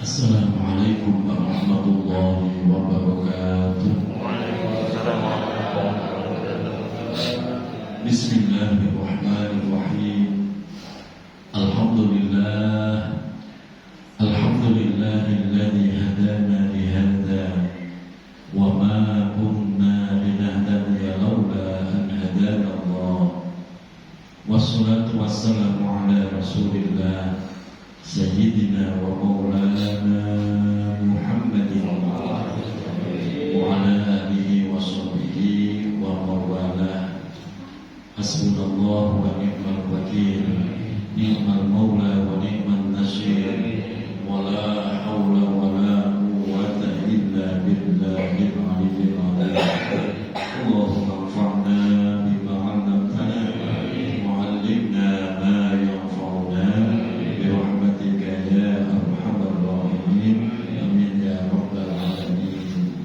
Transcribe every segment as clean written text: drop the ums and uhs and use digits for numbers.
Assalamualaikum warahmatullahi wabarakatuh. Bismillahirrahmanirrahim. Alhamdulillah, alhamdulillahilladzi hadana lihada wa ma kunna linahtadiya laula an hadana Allah. Wassalatu wassalamu ala Rasulillah Sayyidina wa maulana Muhammadin wa ala alihi wa sahbihi wa mawalah. Hasbunallahu wa ni'mal wakil, ni'mal maula wa ni'man nasir, wa la hawla wa la quwwata illa billahil aliyyil azim. Allahumma anfa'na bima 'allamtana wa 'allimna ma yanfa'una birahmatika ya arhamar rahimin. Amin ya rabbal alamin.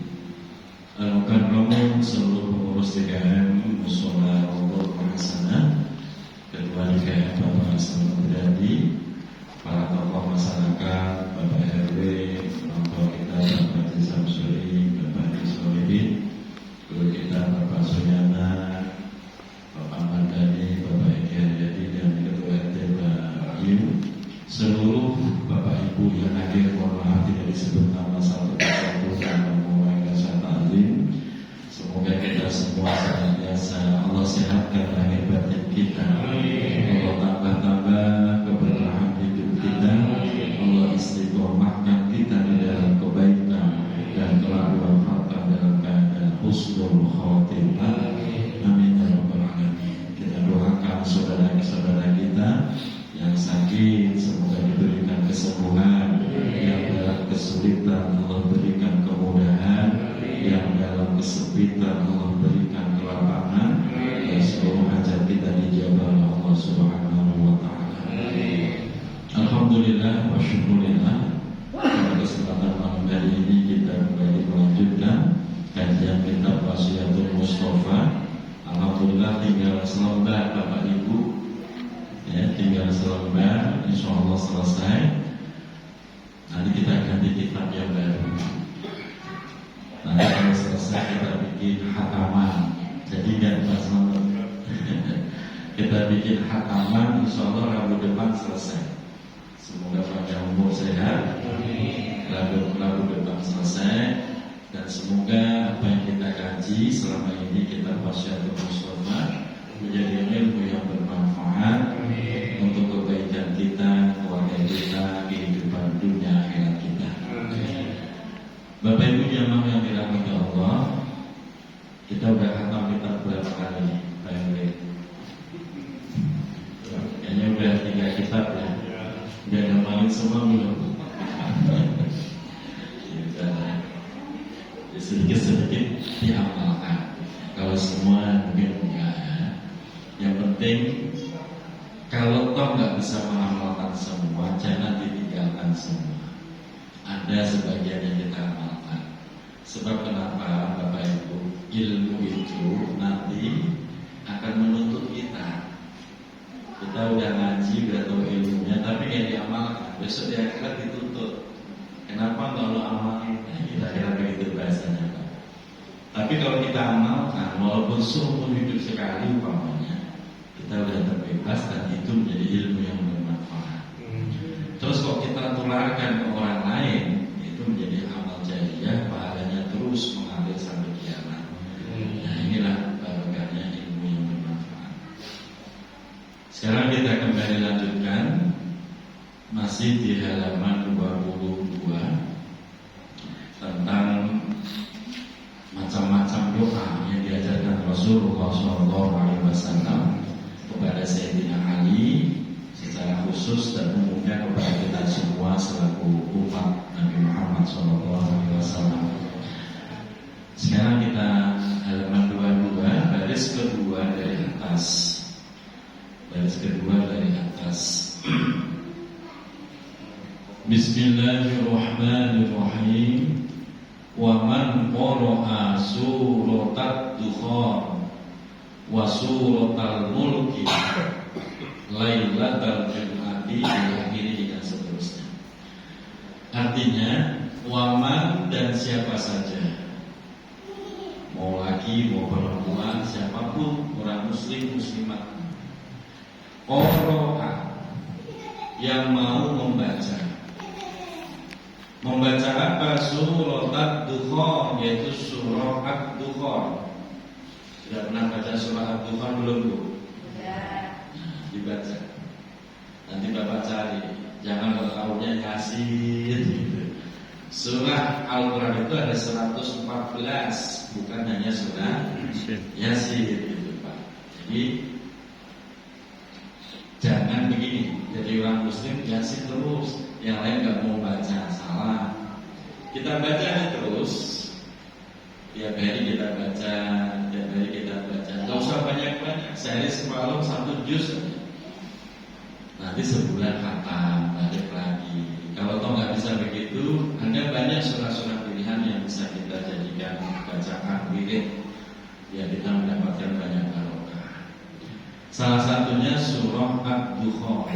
Al-Mukarramun seluruh pengurus TKM Mushola Allah Mahasana, Ketua DKM Bapak Hasan Beradi, para tokoh masyarakat, Bapak RW, orang tua kita Bapak Haji Samsuri, Bapak Haji Solidin, guru kita Bapak Suyana, Bapak Mandani, Bapak Eki Haryadi, dan Ketua RT Pak Yu, seluruh Bapak Ibu yang hadir, mohon maaf tidak disebut nama satu persatu karena mengurangi rasa ta'zim. Semoga kita semua senantiasa Allah sehatkan lahir batin kita, Allah tambah-tambah keberkahan hidup kita, Allah istiqomahkan kita di dalam kebaikan dan kelakuan harta dalam keadaan husnul khotimah. Amin ya rabbal alamin. Kita doakan saudara-saudara kita yang sakit semoga diberikan kesembuhan, yang dalam kesulitan Allah berikan kemudahan, yang dalam kesempitan Allah berikan kelapangan, dan seluruh hajat kita dijabah oleh Allah Subhanahu wa taala. Alhamdulillah wa syukurillah. Pada kesempatan malam hari ini kita kembali melanjutkan kajian kitab Wasiyatul Mustafa. Alhamdulillah tinggal selembar Bapak Ibu, ya, tinggal selembar, insyaallah selesai. Nanti kita ganti kitab yang baru. Nanti kalau selesai kita bikin khataman. Jadi nggak masalah. Kita bikin khataman, insyaallah Rabu depan selesai. Semoga panjang umur sehat. Rabu depan selesai. Dan semoga apa yang kita kaji selama ini kita Wasiyatul Mustafa menjadi ilmu yang bermanfaat untuk kebaikan kita, keluarga kita, kehidupan dunia akhirat kita. Bapak Ibu jamaah yang dirahmati Allah, kita udah khatam kitab berapa kali, Pak Emre? Kayaknya udah 3 kitab ya. Udah ngapalin semua belum? Sedikit-sedikit diamalkan. Kalau semua mungkin enggak ya. Yang penting kalau toh nggak bisa mengamalkan semua, jangan ditinggalkan semua. Ada sebagian yang kita amalkan. Sebab kenapa Bapak Ibu, ilmu itu nanti akan menuntut kita. Kita udah ngaji, udah tahu ilmunya, tapi yang diamalkan besok di akhirat dituntut. Kenapa nggak lo amalin? Kita kira begitu bahasanya, Pak. Tapi kalau kita amalkan, walaupun seumur hidup sekali umpamanya, kita udah terbebas dan itu menjadi ilmu yang bermanfaat. Terus kalau kita tularkan ke orang lain, itu menjadi amal jariyah, pahalanya terus mengalir sampai kiamat. Nah inilah barokahnya ilmu yang bermanfaat. Sekarang kita kembali lanjutkan, masih di halaman 22 tentang macam-macam doa yang diajarkan Rasulullah SAW kepada Sayyidina Ali secara khusus dan umumnya kepada kita semua selaku umat Nabi Muhammad SAW. Sekarang kita halaman 22, baris kedua dari atas. Baris kedua dari atas. Bismillahirrahmanirrahim. Wa man qara'a suratat Dukhan wa suratal mulki lailatal jum'ati ila akhirih dan seterusnya. Artinya waman dan siapa saja, mau laki mau perempuan, siapapun, orang muslim muslimat, qara'a yang mau membaca apa? Surat Ad-Dukhan, yaitu surah Ad-Dukhan. Sudah pernah baca surah Ad-Dukhan belum, Bu? Dibaca. Nanti Bapak cari, jangan kalau tahunya Yasin gitu. Surah Al-Quran itu ada 114, bukan hanya surah Yasin gitu, Pak. Jadi jangan begini, jadi orang muslim Yasin terus, yang lain gak mau baca, salah. Kita baca terus, tiap hari kita baca, gak usah banyak-banyak, sehari semalam 1 juz saja. Nanti sebulan khatam, balik lagi. Kalau toh nggak bisa begitu, ada banyak surah-surah pilihan yang bisa kita jadikan bacaan wirid, ya kita mendapatkan banyak barokah. Salah satunya surah Ad-Dukhan,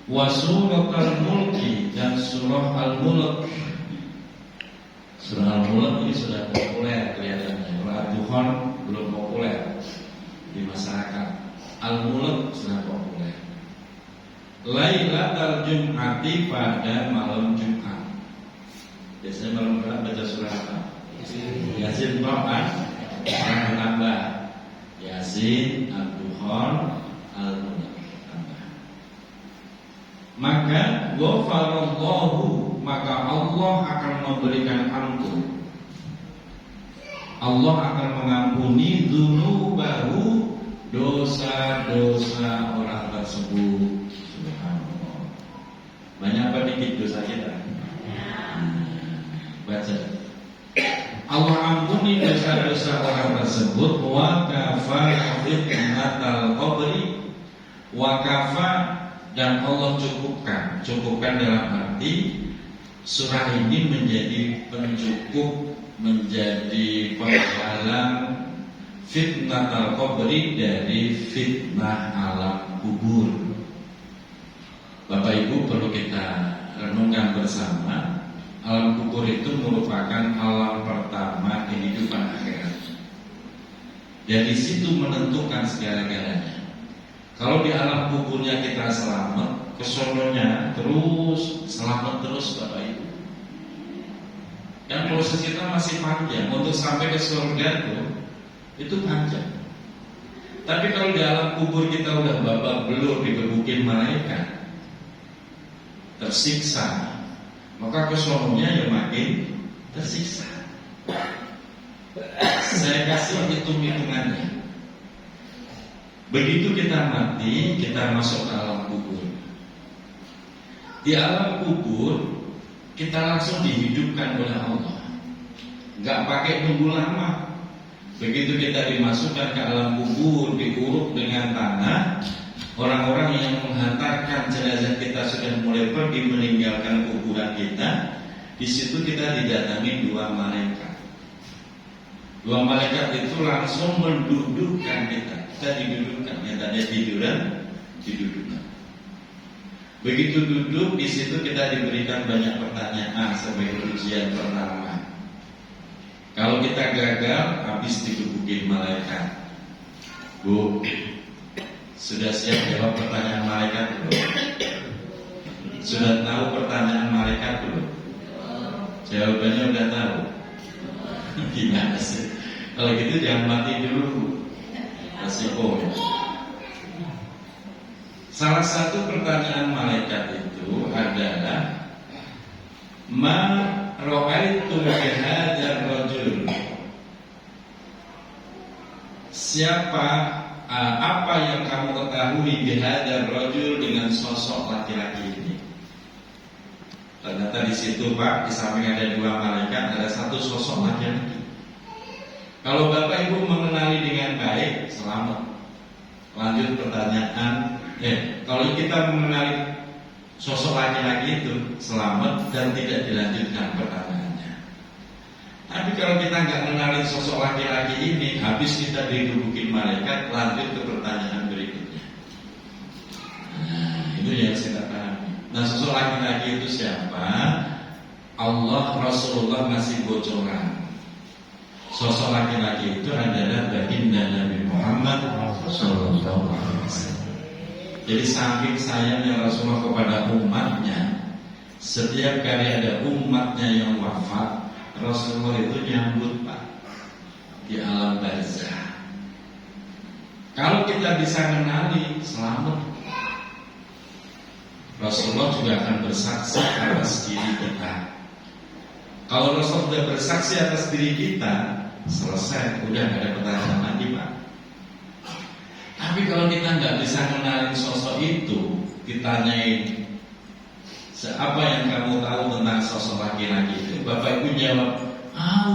wa surah Al-Mulki, dan surah Al-Mulk. Surah Al-Mulk ini sudah populer kelihatannya. Surah Ad-Dukhan belum populer di masyarakat. Al-Mulk sudah populer. Lailatul Jum'ati, pada malam Jumat. Biasanya malam Jumat baca surah apa? Yasin, Quran, orang menambah Yasin, Ad-Dukhan, Al-Mulk. Maka ghafarallahu, maka Allah akan memberikan ampun. Allah akan mengampuni dzunubahu, dosa-dosa orang tersebut. Subhanallah. Banyak apa dikit dosa kita? Baca. Allah ampuni dosa-dosa orang tersebut. Wa kafa fitnatal qabri, wa kafa, dan Allah cukupkan dalam arti surah ini menjadi pencukup, menjadi penghalang fitnatul qabri, dari fitnah alam kubur. Bapak Ibu perlu kita renungkan bersama, alam kubur itu merupakan alam pertama kehidupan akhirat. Dari situ menentukan segala-galanya. Kalau di alam kuburnya kita selamat, kesononya terus selamat terus, Bapak Ibu. Dan proses kita masih panjang untuk sampai ke surga itu panjang. Tapi kalau di alam kubur kita udah babak belur digebukin malaikat, tersiksa, maka kesononya ya makin tersiksa. Saya kasih hitung-hitungannya. Begitu kita mati, kita masuk ke alam kubur. Di alam kubur kita langsung dihidupkan oleh Allah, nggak pakai nunggu lama. Begitu kita dimasukkan ke alam kubur, diuruk dengan tanah, orang-orang yang menghantarkan jenazah kita sudah mulai pergi meninggalkan kuburan kita. Di situ kita didatangi 2 malaikat. 2 malaikat itu langsung mendudukkan kita. Kita didudukkan, yang tadi tiduran, didudukkan. Begitu duduk, di situ kita diberikan banyak pertanyaan sebagai ujian pertama. Kalau kita gagal, habis digebukin malaikat. Bu, sudah siap jawab pertanyaan malaikat belum? Sudah tahu pertanyaan malaikat belum? Jawabannya udah tahu. Gimana sih? Kalau gitu jangan mati dulu. Resiko. Salah satu pertanyaan malaikat itu adalah ma ra'aitu bihadzal rajul. Siapa, apa yang kamu ketahui bihadzal rajul, dengan sosok laki-laki ini? Ternyata di situ, Pak, di samping ada 2 malaikat, ada 1 sosok laki-laki. Kalau Bapak Ibu mengenali dengan baik, selamat. Lanjut pertanyaan. Kalau kita mengenali sosok laki-laki itu, selamat dan tidak dilanjutkan pertanyaannya. Tapi kalau kita nggak mengenali sosok laki-laki ini, habis kita digebukin malaikat, lanjut ke pertanyaan berikutnya. Nah, itu yang saya pahami. Nah, sosok laki-laki itu siapa? Allah, Rasulullah masih bocoran. Sosok laki-laki itu adalah baginda Nabi Muhammad Sallallahu Alaihi Wasallam. Jadi saking sayangnya Rasulullah kepada umatnya, setiap kali ada umatnya yang wafat, Rasulullah itu nyambut Pak di alam barzah. Kalau kita bisa mengenali, selamat. Rasulullah juga akan bersaksi atas diri kita. Kalau Rasul sudah bersaksi atas diri kita, selesai, udah gak ada pertanyaan lagi Pak. Tapi kalau kita nggak bisa kenalin sosok itu, ditanyain apa yang kamu tahu tentang sosok laki-laki itu, Bapak Ibu jawab,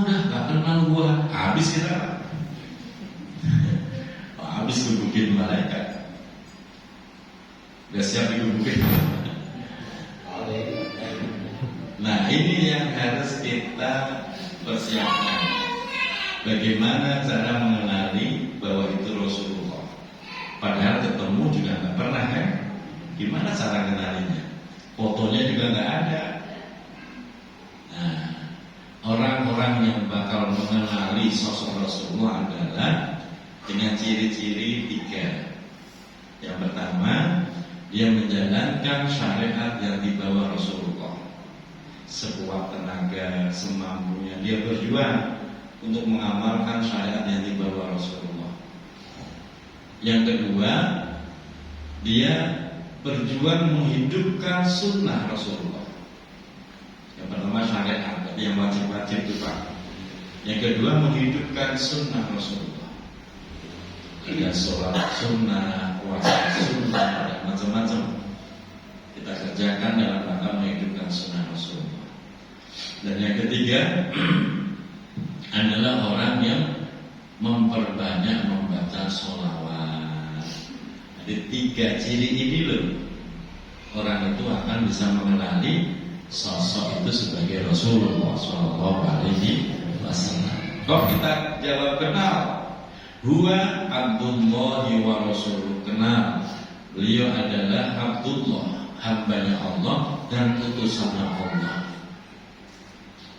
udah gak kenal gua, habis kita Pak. Habis gebukin malaikat. Udah siap digebukin. Nah, ini yang harus kita persiapkan. Bagaimana cara mengenali bahwa itu Rasulullah. Padahal ketemu juga nggak pernah kan? Gimana cara kenalinya? Fotonya juga nggak ada. Nah, orang-orang yang bakal mengenali sosok Rasulullah adalah dengan ciri-ciri 3. Yang pertama, dia menjalankan syariat yang dibawa Rasulullah. Sekuat tenaga, semampunya dia berjuang untuk mengamalkan syariat yang dibawa Rasulullah. Yang kedua, dia berjuang menghidupkan sunnah Rasulullah. Yang pertama syariat, yang wajib-wajib itu Pak. Yang kedua, menghidupkan sunnah Rasulullah. Ada sholat sunnah, puasa sunnah, dan macam-macam kita kerjakan dalam rangka menghidupkan sunnah Rasulullah. Dan yang ketiga adalah orang yang memperbanyak membaca sholawat. Jadi 3 ciri ini loh, orang itu akan bisa mengenali sosok itu sebagai Rasulullah Sallallahu Alaihi Wasallam. Kok kita jawab kenal? Huwa Abdullahi wa Rasuluh. Kenal, beliau adalah Abdullah, hambanya Allah dan utusannya Allah.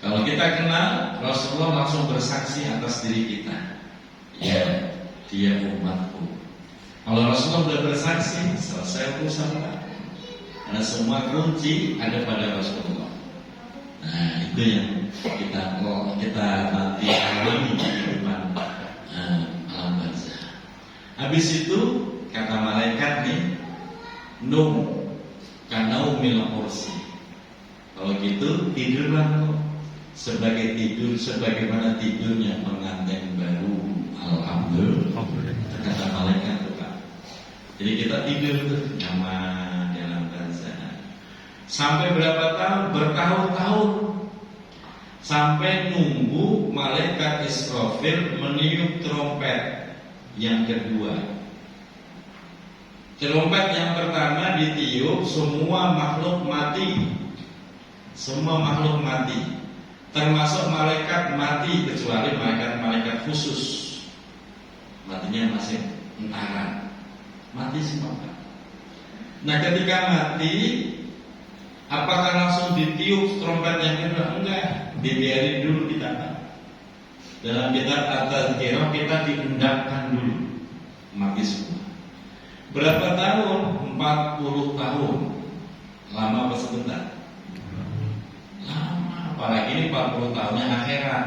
Kalau kita kenal, Rasulullah langsung bersaksi atas diri kita, ya, dia umatku. Kalau Rasulullah sudah bersaksi, selesai urusan Pak. Karena semua kunci ada pada Rasulullah. Nah, itu yang kita nanti alami di depan alam barzah. Habis itu kata malaikat nih, num kanaumil kursi. Kalau gitu tidurlah kok. Sebagai tidur, sebagaimana tidurnya pengantin baru. Alhamdulillah. Kata malaikat tuh Pak. Jadi kita tidur tuh nyaman dalam barzah. Sampai berapa tahun? Bertahun-tahun. Sampai nunggu malaikat Israfil meniup trompet yang kedua. Trompet yang pertama ditiup, semua makhluk mati. Semua makhluk mati. Termasuk malaikat mati, kecuali malaikat khusus. Matinya masih entaran. Mati semua Pak. Nah, ketika mati, apakah langsung ditiup trompet yang kedua? Enggak, dibiarin dulu kita Pak. Dalam kitab At-Tazkirah kita diundangkan dulu. Mati semua. Berapa tahun? 40 tahun. Lama apa sebentar? Lama. Apalagi ini 40 tahunnya akhirat,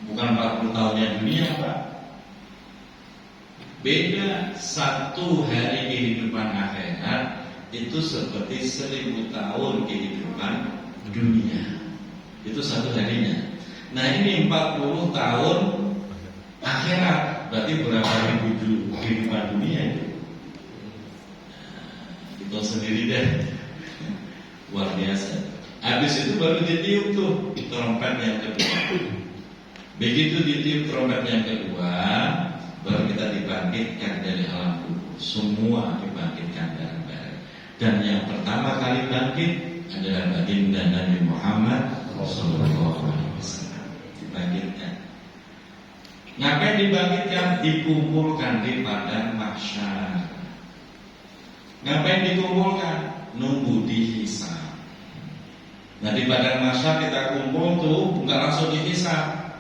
bukan 40 tahunnya dunia Pak. Beda, 1 hari kehidupan akhirat itu seperti 1000 tahun kehidupan dunia. Itu 1 harinya. Nah, ini 40 tahun akhirat, berarti berapa ribu kehidupan dunia itu? Itu sendiri deh. Luar biasa. Habis itu baru ditiup tuh trompet yang kedua. Begitu ditiup trompet yang kedua, baru kita dibangkitkan dari alam kubur. Semua dibangkitkan bareng-bareng. Dan yang pertama kali bangkit adalah baginda Nabi Muhammad Sallallahu Alaihi Wasallam. Dibangkitkan. Ngapain dibangkitkan? Dikumpulkan di padang mahsyar. Ngapain dikumpulkan? nunggu dihisab. Nah di padang mahsyar kita kumpul tuh nggak langsung dihisab,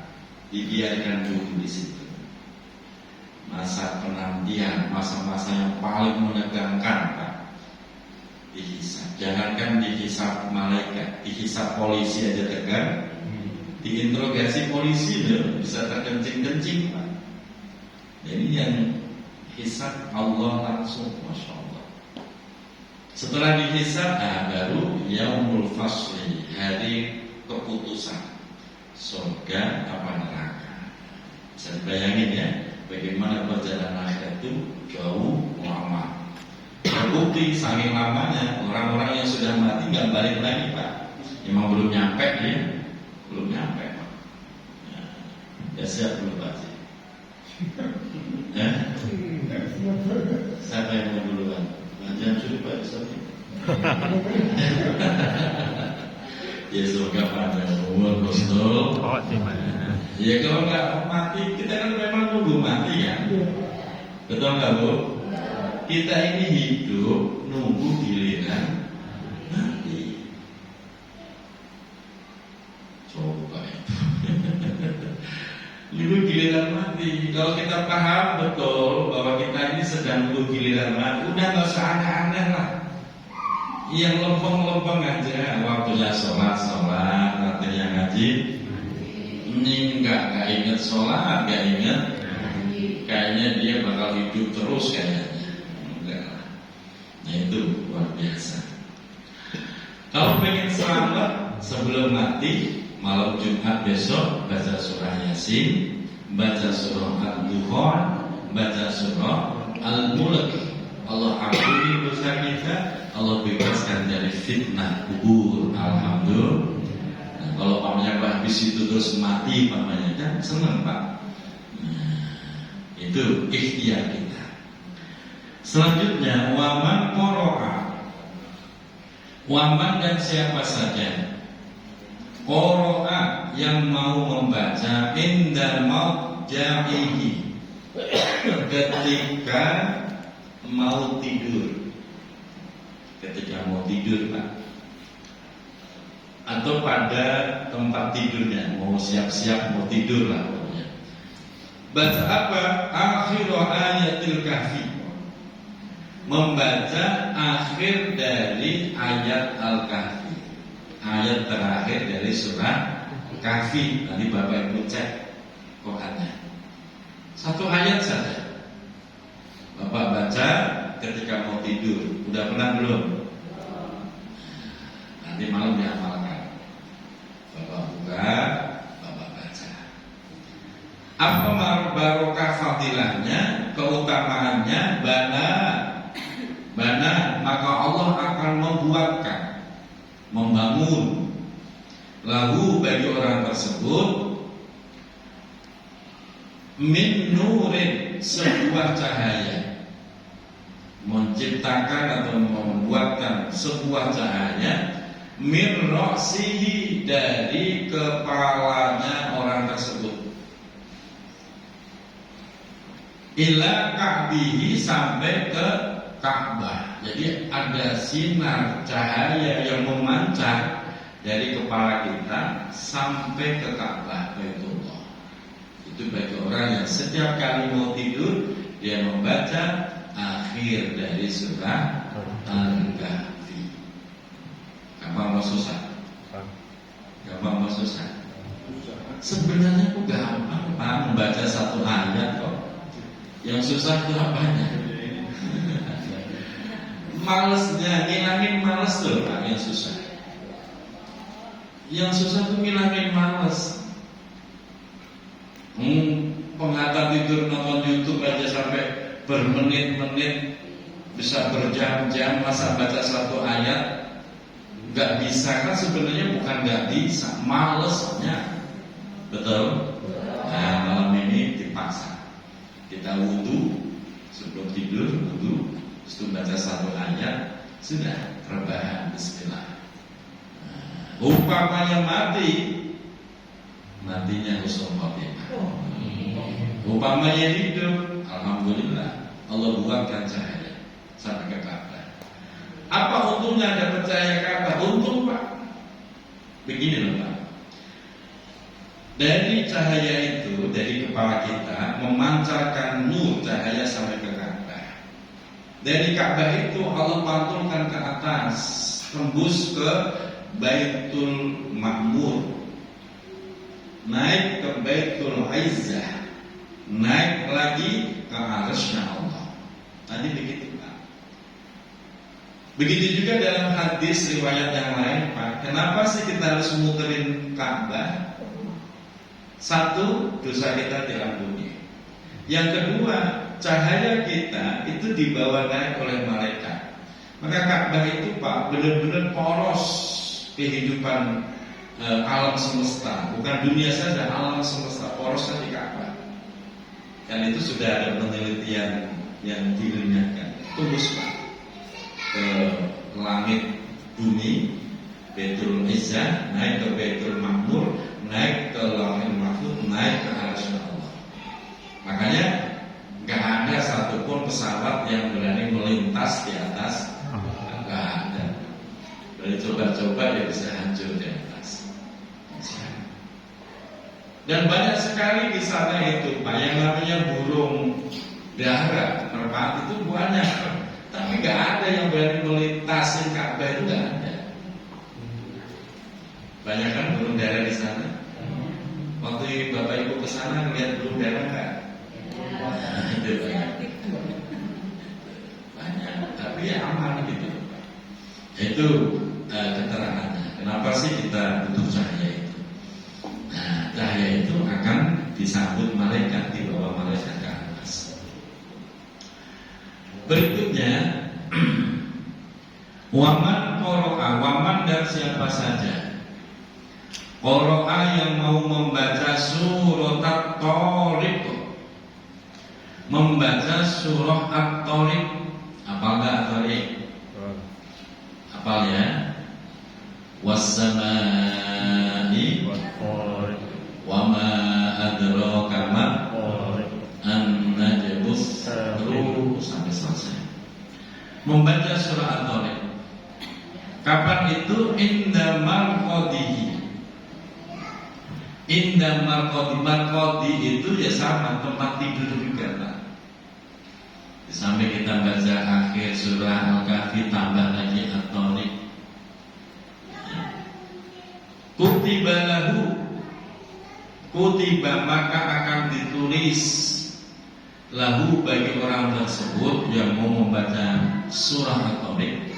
dibiarkan dulu di situ. Masa penantian, masa-masa yang paling menegangkan, Pak. Dihisab. Jangankan dihisab malaikat, dihisab polisi aja tegang. Diinterogasi polisi loh, bisa terkencing-kencing, Pak. Jadi yang hisab Allah langsung, Masya Allah. Setelah dihisab, baru yaumul fasli, hari keputusan, surga apa neraka. Bisa dibayangin ya, bagaimana perjalanan akhirat itu jauh lama. Terbukti saking lamanya orang-orang yang sudah mati nggak balik lagi, Pak. Memang belum nyampe dia, belum nyampe, Pak. Ya siap belum, Pak? Ya? Siapa yang mau duluan? Jangan suruh Pak Ustaz. Ya surga pada umur Rasul. Ya kalau nggak mati, kita kan memang nunggu mati ya. Betul nggak Bu? Kita ini hidup nunggu giliran mati. Coba itu. Nunggu giliran mati. Kalau kita paham betul bahwa kita ini sedang nunggu giliran mati, udah nggak usah aneh-aneh lah. Yang lempeng-lempeng aja, waktunya sholat, artinya ngaji. Ini nggak inget sholat, nggak inget. Kayaknya dia bakal hidup terus kayaknya. Enggak lah. Nah itu luar biasa. Kalau pengen selamat sebelum mati, malam Jumat besok baca surah Yasin, baca surah Al-Duhan, baca surah Al-Mulk. Allah ampuni dosa kita, Allah bebaskan dari fitnah kubur. Alhamdulillah. Nah, kalau pamannya Pak habis itu terus mati, pamannya kan senang Pak. Nah, itu ikhtiar kita. Selanjutnya waman qoro'a. Waman dan siapa saja qoro'a yang mau membaca indal maut ja'ihi, ketika mau tidur. Ketika mau tidur Pak, atau pada tempat tidurnya, mau siap-siap mau tidur lah pokoknya. Baca apa? Akhir ayatil kahfi, membaca akhir dari ayat Al-Kahfi, ayat terakhir dari surah Kahfi. Nanti Bapak Ibu cek Qurannya, satu ayat saja Bapak baca ketika mau tidur. Udah pernah belum? Nanti malam diamalkan. Bapak buka, Bapak baca. Apa barokah fadilahnya, keutamaannya? Bana, maka Allah akan membuatkan, membangun lahu bagi orang tersebut min nurin, sebuah cahaya. Menciptakan atau membuatkan sebuah cahaya min ra'sihi, dari kepalanya orang tersebut, ila ka'bihi, sampai ke Ka'bah. Jadi ada sinar cahaya yang memancar dari kepala kita sampai ke Ka'bah Baitullah. Itu bagi orang yang setiap kali mau tidur dia membaca akhir dari surah Al-Kahfi. Gampang mau susah? Gampang mau susah? Sebenarnya kok gampang Pak, membaca satu ayat kok. Yang susah itu apanya? Malesnya, ngilangin males tuh Pak yang susah. Yang susah tuh ngilangin males. Pengantar tidur nonton YouTube aja sampai bermenit-menit, bisa berjam-jam, masa baca satu ayat nggak bisa? Kan sebenarnya bukan nggak bisa, malesnya. Betul? Nah malam ini dipaksa kita wudhu sebelum tidur, wudhu, setelah baca satu ayat, sudah rebahan bismillah. Umpamanya mati, matinya husnul khotimah. Umpamanya hidup, alhamdulillah Allah buatkan cahaya sampai ke Ka'bah. Apa untungnya ada cahaya Ka'bah? Untung Pak. Begini loh Pak. Dari cahaya itu, dari kepala kita memancarkan nur cahaya sampai ke Ka'bah. Dari Ka'bah itu Allah pantulkan ke atas, tembus ke Baitul Ma'mur, naik ke Baitul Izzah, naik lagi ke Arsy Allah. Tadi begitu Pak. Begitu juga dalam hadis riwayat yang lain Pak. Kenapa sih kita harus muterin Ka'bah? Satu, dosa kita diampuni. Yang kedua, cahaya kita itu dibawa naik oleh malaikat. Maka Ka'bah itu Pak benar-benar poros kehidupan alam semesta. Bukan dunia saja, alam semesta porosnya di Ka'bah. Dan itu sudah ada penelitian yang diilmiahkan. Tembus Pak ke langit bumi, Baitul Izzah, naik ke Baitul Ma'mur, naik ke Lauhul Mahfuz, naik ke Arsy Allah. Makanya nggak ada satupun pesawat yang berani melintas di atas. Nggak ada. Dari coba-coba dia bisa hancur di atas. Dan banyak sekali di sana itu Pak yang namanya burung dara, merpati itu banyak. Tapi nggak ada yang berani melintasin Ka'bah, itu nggak ada. Banyak kan burung dara di sana. Waktu Bapak Ibu ke sana ngeliat burung dara nggak? Banyak, tapi ya aman gitu. Itu keterangannya. Kenapa sih kita butuh cahaya itu? Nah, cahaya itu akan disambut malaikat, dibawa malaikat ke atas. Berikutnya, waman qoro'a, waman dan siapa saja qoro'a yang mau membaca surat At-Tariq, membaca surah At-Tariq. Apal nggak At-Tariq? Apal ya? Was-samaa'i wa ma adraka ma an-najmus sampai selesai. Membaca surah At-Tariq. Kapan itu? Inda marqadihi. Inda marqadi. Marqadi itu ya sama tempat tidur juga Pak. Sampai kita baca akhir surah Al-Kahfi tambah lagi At-Tariq. Kutiba lahu, kutiba maka akan ditulis lahu bagi orang tersebut yang mau membaca surah At-Tariq.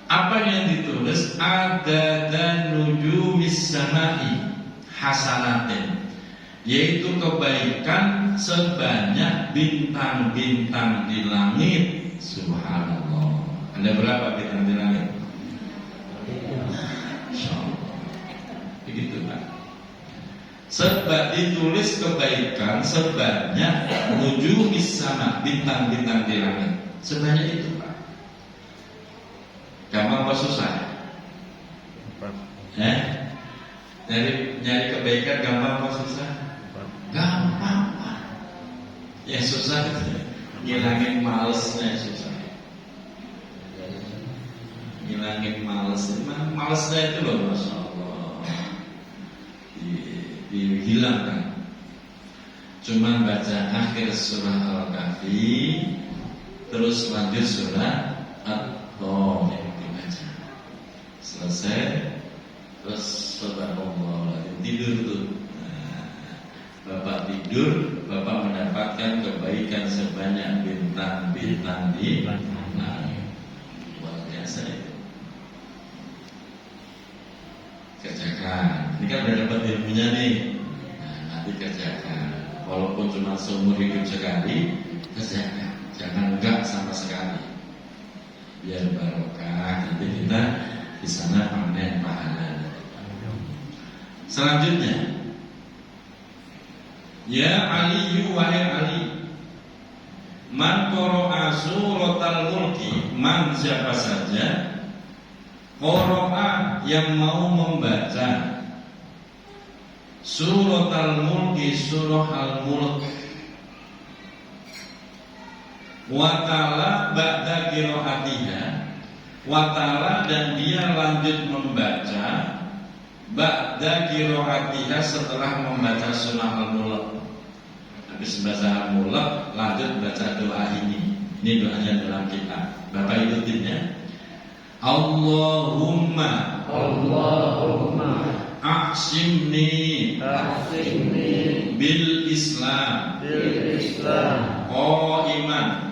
Apa yang ditulis? Ada dan nujumis samai hasanatin, yaitu kebaikan sebanyak bintang-bintang di langit. Subhanallah. Ada berapa bintang di langit? Insyaallah. Begitu Pak. Sebab ditulis kebaikan sebanyak nujumis sama bintang-bintang di langit. Sebanyak itu Pak. Gampang apa susah? Nyari kebaikan gampang apa susah? Gampang Pak. Yang susah itu ngilangin malesnya susah. Ngilangin males, malesnya itu loh Masya Allah dihilangkan. Cuman baca akhir surah Al-Kahfi, terus lanjut surah At-Tariq dibaca. Selesai, terus subhanallah tidur tuh. Bapak tidur, Bapak mendapatkan kebaikan sebanyak bintang-bintang di langit. Luar biasa itu. Kerjakan. Ini kan udah dapat ilmunya nih. Nah, nanti kerjakan. Walaupun cuma seumur hidup sekali, kerjakan. Jangan enggak sama sekali. Biar barokah. Nanti kita di sana panen pahala. Selanjutnya, ya Ali, wahai Ali, man qara'a suratal mulki, man siapa saja qara'a yang mau membaca suratal mulki, surah al-mulk, Wa ta'ala ba'da qiraatiha, wa ta'ala dan dia lanjut membaca ba'da qiraatiha setelah membaca surah Al-Mulk. Habis baca Al-Mulk lanjut baca doa ini. Ini doanya dalam kitab. Bapak ikutin ya. Allahumma Aqsimni bil Islam Qa'iman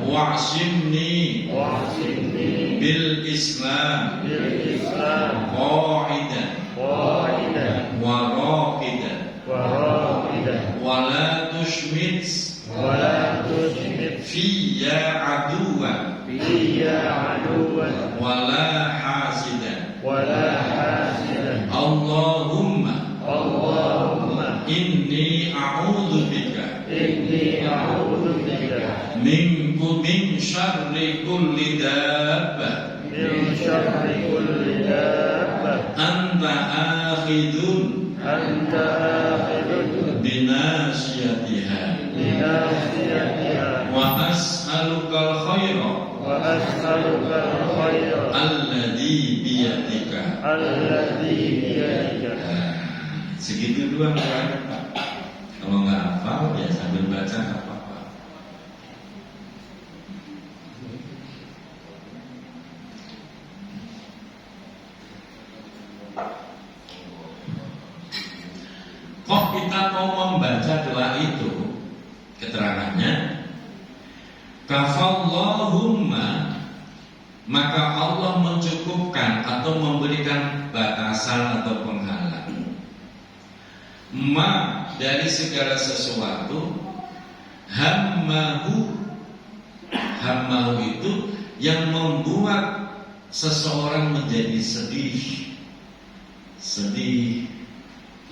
Wa'simni bil Islam Qa'idan Waraqidan Wala tushmit Fiyya aduwan Wala hasidan Allahumma inni a'udzu bika min syarri kulli dabbah anta akhidun binasiyatiha wa as'alukal khaira alladzi biyadika. Segitu doang kan? Kalau nggak hafal ya sambil baca nggak apa-apa. Kok kita mau membaca doa itu? Keterangannya, kafallahumma, maka Allah mencukupkan atau memberikan batasan atau penghalang ma dari segala sesuatu hammahu itu yang membuat seseorang menjadi sedih,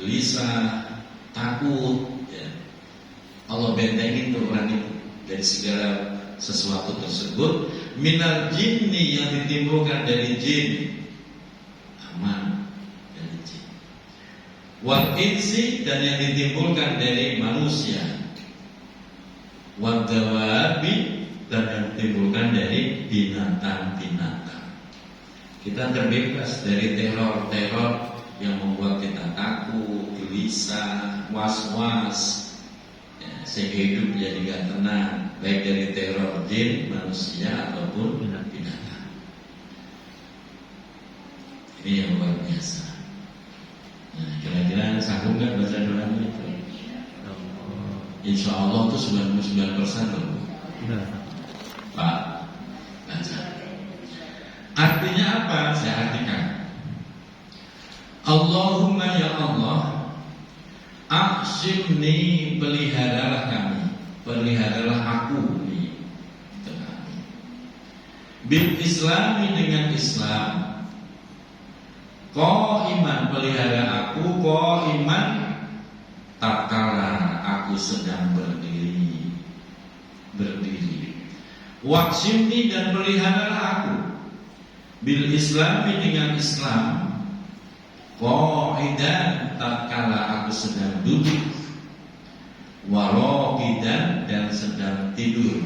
gelisah, takut ya. Allah bentengin tuh orang itu dari segala sesuatu tersebut. Minal jinni, yang ditimbulkan dari jin, aman dari jin. Wal insi, dan yang ditimbulkan dari manusia. Wal dawabi, dan yang ditimbulkan dari binatang-binatang. Kita terbebas dari teror-teror yang membuat kita takut, gelisah, was-was, sehingga hidup jadi gak tenang, baik dari teror jin, manusia ataupun binatang. Ini yang luar biasa. Nah, kira-kira sanggup nggak baca doa ini? Insya Allah itu 99% loh. Pak, baca. Artinya apa? Saya artikan. Allahumma ya Allah, Aqsimni, peliharalah kami, peliharalah aku nih, bil Islami, dengan Islam, Qa'iman, pelihara aku, Qa'iman, tatkala aku sedang berdiri, Waqsimni, dan peliharalah aku, bil Islami, dengan Islam, Qa'idan, tatkala aku sedang duduk, Waraqidan, dan sedang tidur.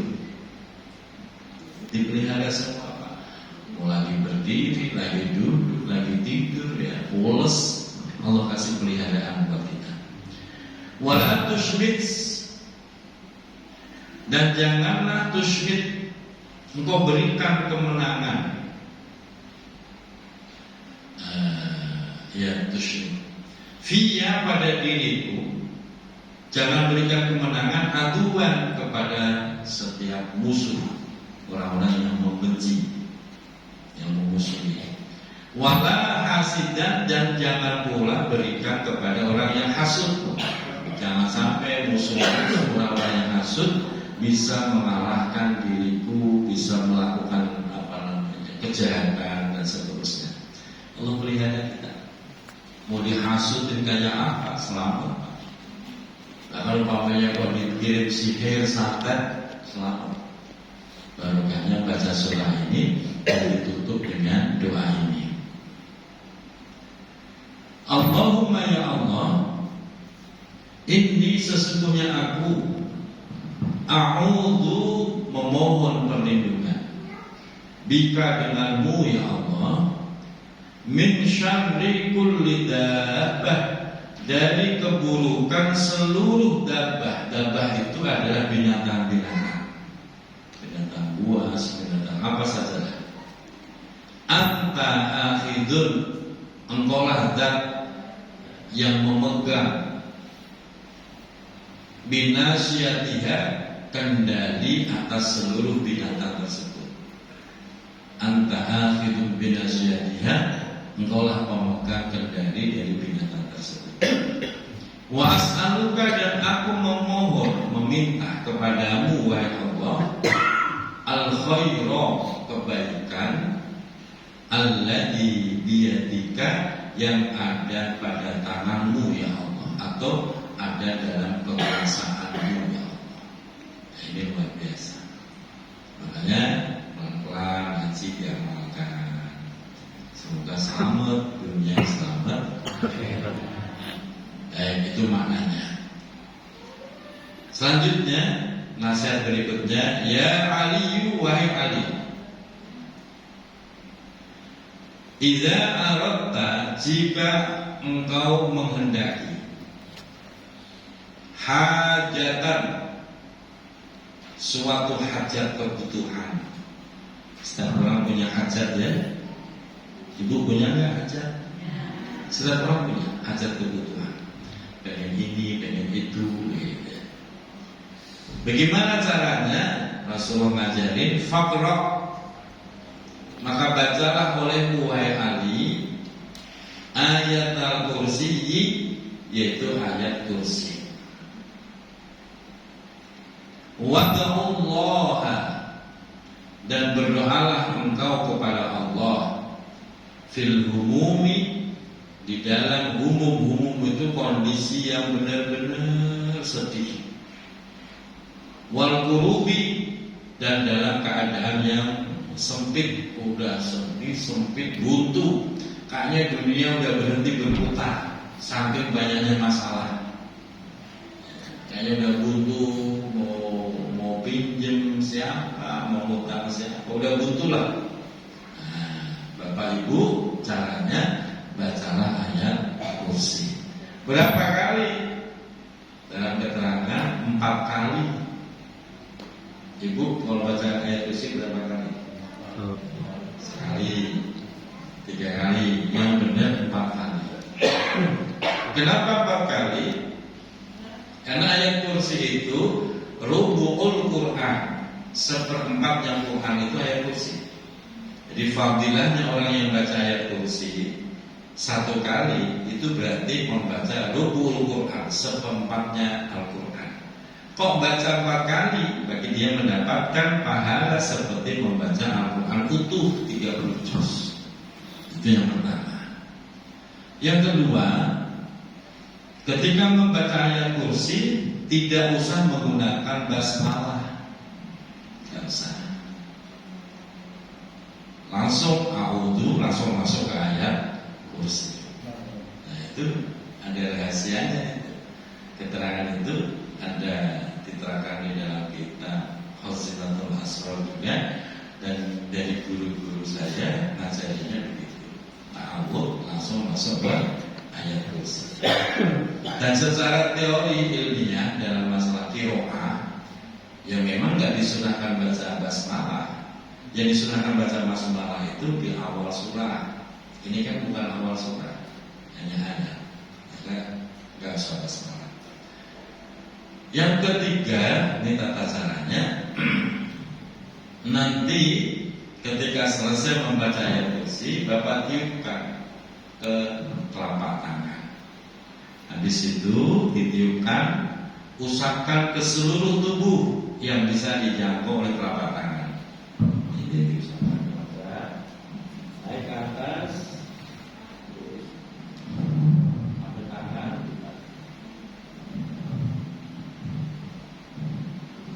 Dipelihara semua Pak. Mau lagi berdiri, lagi duduk, lagi tidur ya, pules, Allah kasih peliharaan buat kita. Wala tusymit, dan janganlah tusymit, engkau berikan kemenangan. Ya tusyrik fiyya, pada diriku, jangan berikan kemenangan aduan kepada setiap musuh, orang-orang yang membenci, yang memusuhi. Wala hasidan, dan jangan pula berikan kepada orang yang hasud. Jangan sampai musuh orang-orang yang hasud bisa mengalahkan diriku, bisa melakukan kejahatan dan seterusnya. Allah pelihara kita. Mau dihasudin kayak apa, selamat. Nah, kalau pamannya kok dikirim sihir, santet, selamat. Barokahnya baca surah ini dan ditutup dengan doa ini. Allahumma ya Allah, inni, sesungguhnya aku, a'udzu memohon perlindungan bika denganmu ya Allah min syarri kulli dabbah, dari keburukan seluruh dabbah. Dabbah itu adalah binatang-binatang, binatang buas, binatang apa saja. Anta akhidun, engkaulah zat yang memegang binasyatiha, kendali atas seluruh binatang tersebut. Anta akhidun binasyatiha, engkaulah pemegang kendali dari binatang tersebut. Wa as'aluka, dan aku memohon, meminta kepadamu wahai Allah, al khaira, kebaikan, alladzi biyadika, yang ada pada tanganmu ya Allah, atau ada dalam kekuasaanmu ya Allah. Ini luar biasa. Makanya pelan-pelan ngaji diamalkan. Semoga selamat dunia, selamat akhirat. Itu maknanya. Selanjutnya nasihat berikutnya, ya Ali, wahai Ali, idza aradta, jika engkau menghendaki, hajatan, suatu hajat kebutuhan. Setiap orang punya hajat ya. Ibu punya nggak hajat? Setiap orang punya hajat kebutuhan. Pengen ini, pengen itu gitu. Bagaimana caranya? Rasulullah ngajarin faqra, maka bacalah olehmu wahai Ali ayat al-kursi, yaitu ayat kursi. Wad'ullaha, dan berdoalah engkau kepada Allah fil humumi, di dalam humum itu kondisi yang benar-benar sedih, wal kurubi, dan dalam keadaan yang sempit, udah sedih, sempit, buntu, kayaknya dunia udah berhenti berputar saking banyaknya masalah, kayaknya udah buntu, mau pinjem siapa, mau ngutang siapa, udah buntu lah. Nah, Bapak Ibu, caranya bacalah ayat kursi. Berapa kali? Dalam keterangan 4 kali. Ibu kalau baca ayat kursi berapa kali? Sekali, 3 kali, yang benar 4 kali. Kenapa 4 kali? Karena ayat kursi itu rubu'ul Quran, 1/4 Quran itu ayat kursi. Jadi fadilahnya orang yang baca ayat kursi 1 kali itu berarti membaca rubu'ul Quran, 1/4 Al-Quran. Kok baca 4 kali? Bagi dia mendapatkan pahala seperti membaca Al-Quran utuh 30 juz. Itu yang pertama. Yang kedua, ketika membaca ayat kursi tidak usah menggunakan basmalah, tidak usah. Langsung a'udzu, langsung masuk ke ayat kursi. Nah itu ada rahasianya. Keterangan itu ada diterangkan di dalam kitab Khazinatul Asrar juga, dan dari guru-guru saya ngajarinya begitu. Ta'awud langsung masuk ke ayat kursi. Dan secara teori ilmiah dalam masalah qiraah, ya memang nggak disunahkan baca basmalah. Yang disunahkan baca basmalah itu di awal surah. Ini kan bukan awal surah, hanya ada, maka nggak usah basmalah. Yang ketiga, ini tata caranya. Nanti ketika selesai membaca ayat kursi, Bapak tiupkan ke telapak tangan. Habis itu ditiupkan, usapkan ke seluruh tubuh yang bisa dijangkau oleh telapak tangan. Ini diusapkan, naik ke atas, ambil tangan,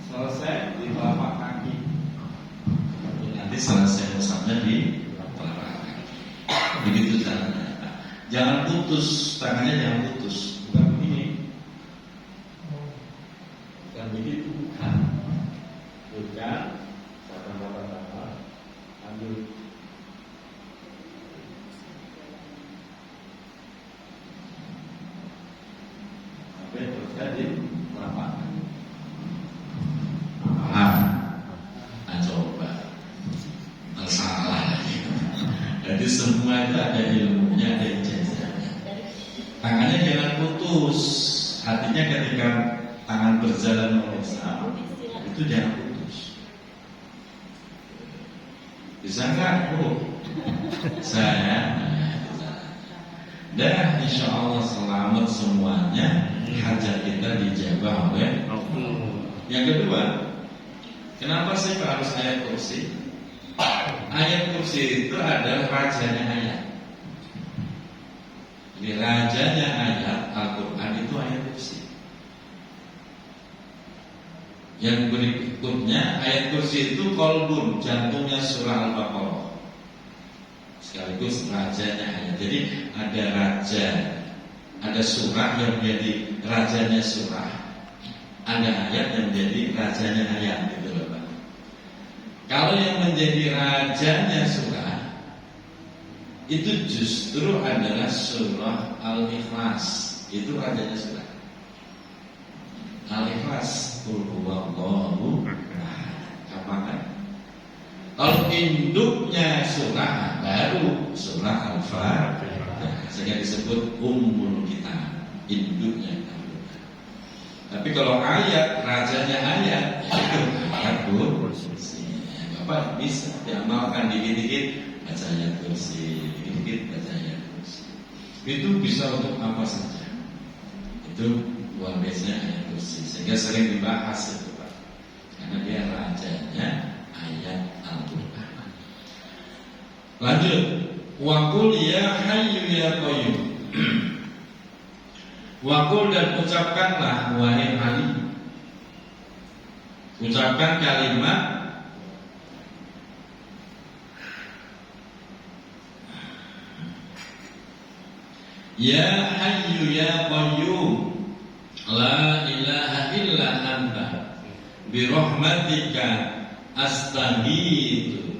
selesai di telapak kaki. Nanti selesai usapnya di telapak kaki. Begitu caranya. Jangan putus, tangannya jangan putus. Bukan begini, bukan begitu, bukan. di lapangan. Paham? Nah, coba salah. Jadi semua itu ada ilmunya, ada ijazahnya. Tangannya jangan putus. Hatinya ketika tangan berjalan memeriksa itu jangan putus. Bisa nggak? Saya. Dan insya Allah selamat semuanya. Hajat kita dijabah oleh Allah. Yang kedua, kenapa sih harus ayat kursi? Ayat kursi itu adalah rajanya ayat. Jadi rajanya ayat Al-Quran itu ayat kursi. Yang berikutnya ayat kursi itu qalbun, jantungnya surah Al-Baqarah. Sekaligus rajanya ayat. Jadi ada raja, ada surah yang menjadi rajanya surah, ada ayat yang menjadi rajanya ayat, gitu loh Pak. Kalau yang menjadi rajanya surah itu justru adalah surah Al-Ikhlas. Itu rajanya surah Al-Ikhlas. Qul huwallahu ahad. Kapan? Kalau induknya surah baru surah Al-Fatihah, sehingga disebut Ummul Kitab, induknya. Tapi kalau ayat, rajanya ayat, itu ayat kursi. Bapak bisa diamalkan dikit-dikit, baca ayat kursi, dikit-dikit baca ayat kursi. Itu bisa untuk apa saja. Itu luar biasa ayat kursi. Sehingga sering dibahas itu Pak, karena dia rajanya ayat Al-Quran. Lanjut, wa qul ya hayyu ya qayyum. Wa qul, dan ucapkanlah wahai Ali, ucapkan kalimat ya hayyu ya qayyum la ilaha illa anta bi rahmatika astaghitsu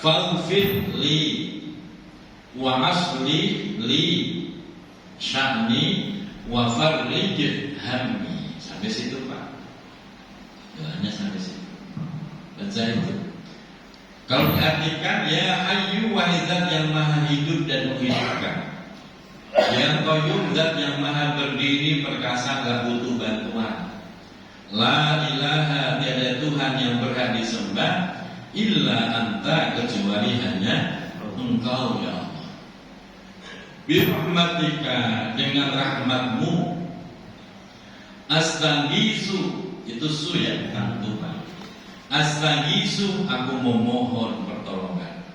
faghfir li wa aslih li sya'ni wa farrij hammi. Sampai situ Pak. Doanya sampai situ. Baca itu. Kalau diartikan ya hayyu wahai zat yang maha hidup dan menghidupkan, ya qayyum zat yang maha berdiri perkasa gak butuh bantuan, la ilaha tiada Tuhan yang berhak disembah illa anta kecuali hanya Engkau ya Allah. Birahmatika dengan rahmatmu, astaghiitsu itu su ya bukan Tuhan. Astaghiitsu aku memohon pertolongan.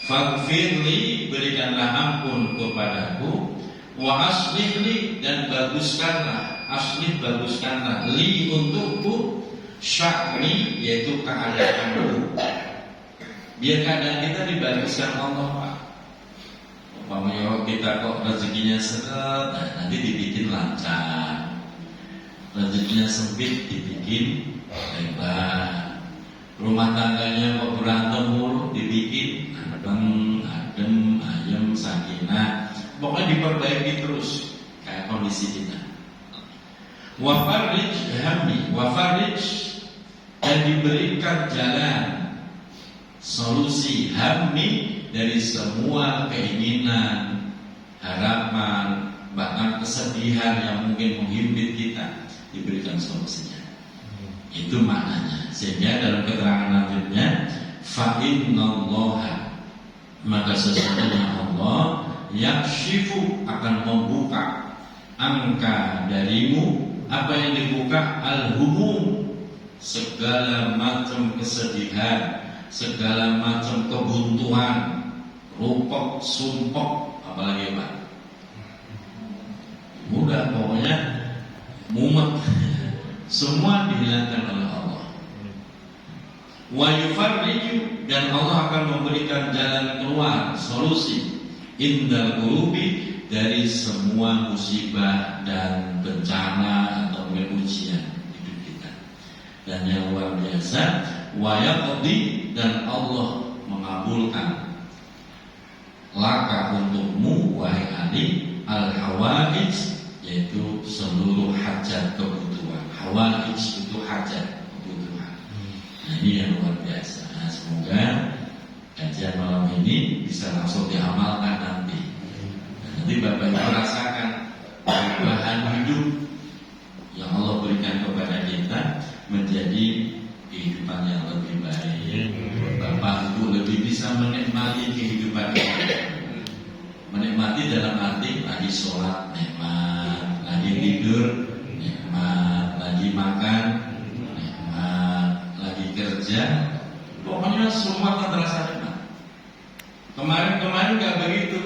Faghfirli berikanlah ampun kepadaku, wa aslihli dan baguskanlah, aslih baguskanlah li untukku, sya'ni yaitu keadaanku. Biar keadaan kita dibaguskan Allah Pak. Umpamanya kita kok rezekinya seret, nah, nanti dibikin lancar. Rezekinya sempit dibikin lebar. Rumah tangganya kok berantem mulu, dibikin adem, ayem, sakinah. Pokoknya diperbaiki terus kayak kondisi kita. Wa farrij hammi, wa farrij, dan diberikan jalan solusi hammi dari semua keinginan, harapan, bahkan kesedihan yang mungkin menghimpit kita, diberikan solusinya. Itu maknanya. Sehingga dalam keterangan lanjutnya, fa innallaha, maka sesungguhnya Allah yakshifu akan membuka angka darimu, apa yang dibuka al-humum, segala macam kesedihan, segala macam kebuntuan, rupok, sumpok, apalagi Pak, mudah pokoknya mumet, semua dihilangkan oleh Allah. Wa yufarriju, dan Allah akan memberikan jalan keluar, solusi indal qulubi, dari semua musibah dan bencana atau ujian hidup kita. Dan yang luar biasa, wa yaqdi, dan Allah mengabulkan laka untukmu wahai Ali al-hawaij, yaitu seluruh hajat kebutuhan. Hawaij itu hajat kebutuhan. Nah, ini yang luar biasa. Nah, semoga kajian malam ini bisa langsung diamalkan nanti. Nah, nanti Bapak Ibu merasakan perubahan hidup yang Allah berikan kepada kita menjadi kehidupan yang lebih baik. Bapak Ibu lebih bisa menikmati kehidupan ini. Menikmati dalam arti lagi sholat nikmat, lagi tidur nikmat, lagi makan nikmat, lagi kerja, pokoknya semua tak terasa nikmat. Kemarin gak begitu.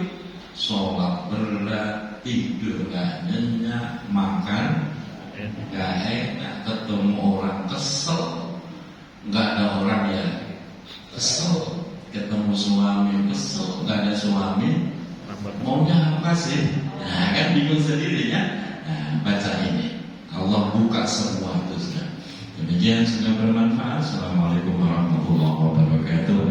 Sholat berat, tidur gak nyenyak, makan gak enak, ketemu orang kesel, gak ada orang ya kesel, ketemu suami kesel, gak ada suami maunya apa sih? Nah, kan bingung sendiri ya. Nah, baca ini, Allah buka semua itu. Demikian, semoga bermanfaat. Assalamualaikum warahmatullahi wabarakatuh.